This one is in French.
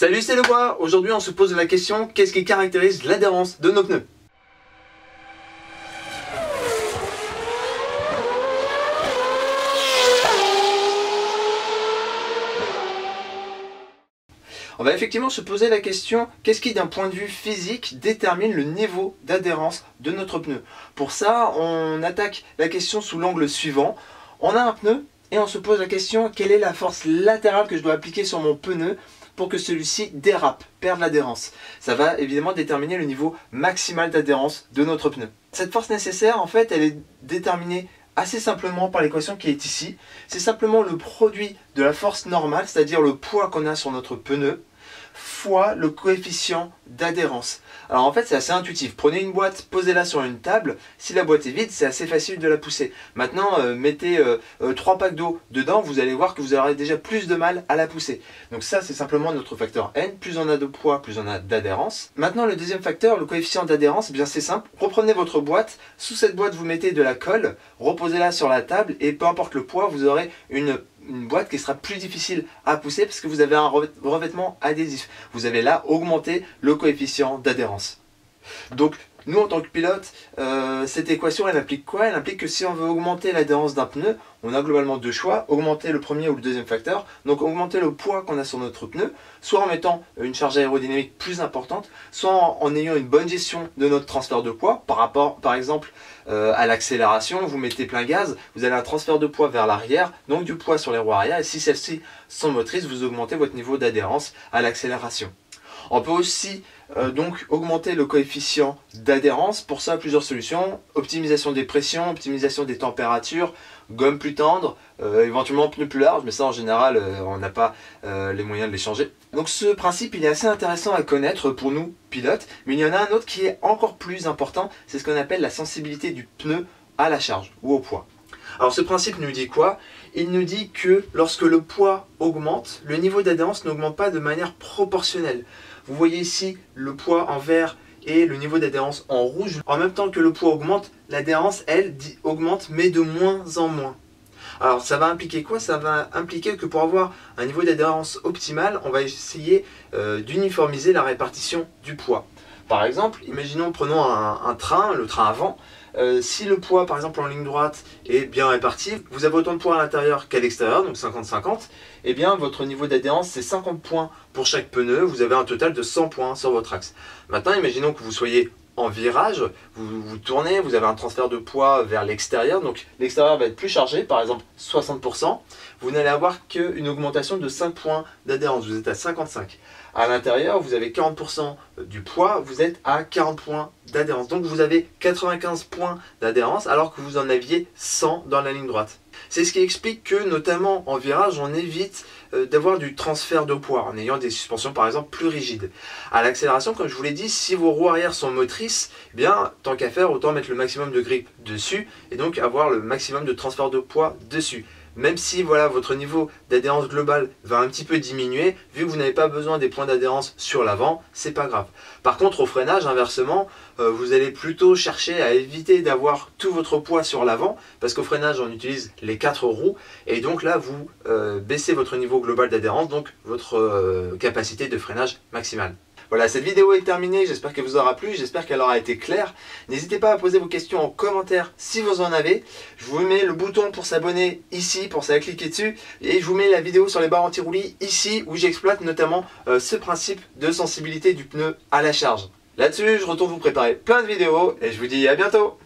Salut, c'est Leroy. Aujourd'hui on se pose la question, qu'est-ce qui caractérise l'adhérence de nos pneus? On va effectivement se poser la question, qu'est-ce qui d'un point de vue physique détermine le niveau d'adhérence de notre pneu? Pour ça, on attaque la question sous l'angle suivant. On a un pneu et on se pose la question, quelle est la force latérale que je dois appliquer sur mon pneu pour que celui-ci dérape, perde l'adhérence? Ça va évidemment déterminer le niveau maximal d'adhérence de notre pneu. Cette force nécessaire, en fait, elle est déterminée assez simplement par l'équation qui est ici. C'est simplement le produit de la force normale, c'est-à-dire le poids qu'on a sur notre pneu, fois le coefficient d'adhérence. Alors en fait c'est assez intuitif, prenez une boîte, posez-la sur une table, si la boîte est vide c'est assez facile de la pousser. Maintenant mettez 3 packs d'eau dedans, vous allez voir que vous aurez déjà plus de mal à la pousser. Donc ça c'est simplement notre facteur N, plus on a de poids, plus on a d'adhérence. Maintenant le deuxième facteur, le coefficient d'adhérence, eh bien c'est simple, reprenez votre boîte, sous cette boîte vous mettez de la colle, reposez-la sur la table et peu importe le poids, vous aurez une boîte qui sera plus difficile à pousser parce que vous avez un revêtement adhésif. Vous avez là augmenté le coefficient d'adhérence. Donc nous en tant que pilote, cette équation elle implique quoi? Elle implique que si on veut augmenter l'adhérence d'un pneu, on a globalement deux choix, augmenter le premier ou le deuxième facteur, donc augmenter le poids qu'on a sur notre pneu, soit en mettant une charge aérodynamique plus importante, soit en ayant une bonne gestion de notre transfert de poids, par rapport par exemple à l'accélération, vous mettez plein gaz, vous avez un transfert de poids vers l'arrière, donc du poids sur les roues arrière, et si celles-ci sont motrices, vous augmentez votre niveau d'adhérence à l'accélération. On peut aussi donc augmenter le coefficient d'adhérence. Pour ça, plusieurs solutions. Optimisation des pressions, optimisation des températures, gomme plus tendre, éventuellement pneus plus larges, mais ça en général, on n'a pas les moyens de les changer. Donc ce principe, il est assez intéressant à connaître pour nous, pilotes, mais il y en a un autre qui est encore plus important, c'est ce qu'on appelle la sensibilité du pneu à la charge ou au poids. Alors ce principe nous dit quoi? Il nous dit que lorsque le poids augmente, le niveau d'adhérence n'augmente pas de manière proportionnelle. Vous voyez ici le poids en vert et le niveau d'adhérence en rouge. En même temps que le poids augmente, l'adhérence, elle, augmente mais de moins en moins. Alors ça va impliquer quoi? Ça va impliquer que pour avoir un niveau d'adhérence optimal, on va essayer d'uniformiser la répartition du poids. Par exemple, imaginons, prenons un train, le train avant. Si le poids par exemple en ligne droite est bien réparti, vous avez autant de poids à l'intérieur qu'à l'extérieur, donc 50-50, et bien votre niveau d'adhérence c'est 50 points pour chaque pneu, vous avez un total de 100 points sur votre axe. Maintenant imaginons que vous soyez en virage, vous tournez, vous avez un transfert de poids vers l'extérieur, donc l'extérieur va être plus chargé, par exemple 60%, vous n'allez avoir qu'une augmentation de 5 points d'adhérence, vous êtes à 55. À l'intérieur, vous avez 40% du poids, vous êtes à 40 points d'adhérence. Donc vous avez 95 points d'adhérence alors que vous en aviez 100 dans la ligne droite. C'est ce qui explique que notamment en virage, on évite d'avoir du transfert de poids en ayant des suspensions par exemple plus rigides. À l'accélération, comme je vous l'ai dit, si vos roues arrière sont motrices, eh bien tant qu'à faire, autant mettre le maximum de grip dessus et donc avoir le maximum de transfert de poids dessus. Même si voilà, votre niveau d'adhérence globale va un petit peu diminuer, vu que vous n'avez pas besoin des points d'adhérence sur l'avant, c'est pas grave. Par contre au freinage, inversement, vous allez plutôt chercher à éviter d'avoir tout votre poids sur l'avant, parce qu'au freinage on utilise les 4 roues, et donc là vous baissez votre niveau global d'adhérence, donc votre capacité de freinage maximale. Voilà, cette vidéo est terminée, j'espère qu'elle vous aura plu, j'espère qu'elle aura été claire. N'hésitez pas à poser vos questions en commentaire si vous en avez. Je vous mets le bouton pour s'abonner ici, pour ça cliquer dessus. Et je vous mets la vidéo sur les barres anti-roulis ici, où j'exploite notamment ce principe de sensibilité du pneu à la charge. Là-dessus, je retourne vous préparer plein de vidéos et je vous dis à bientôt.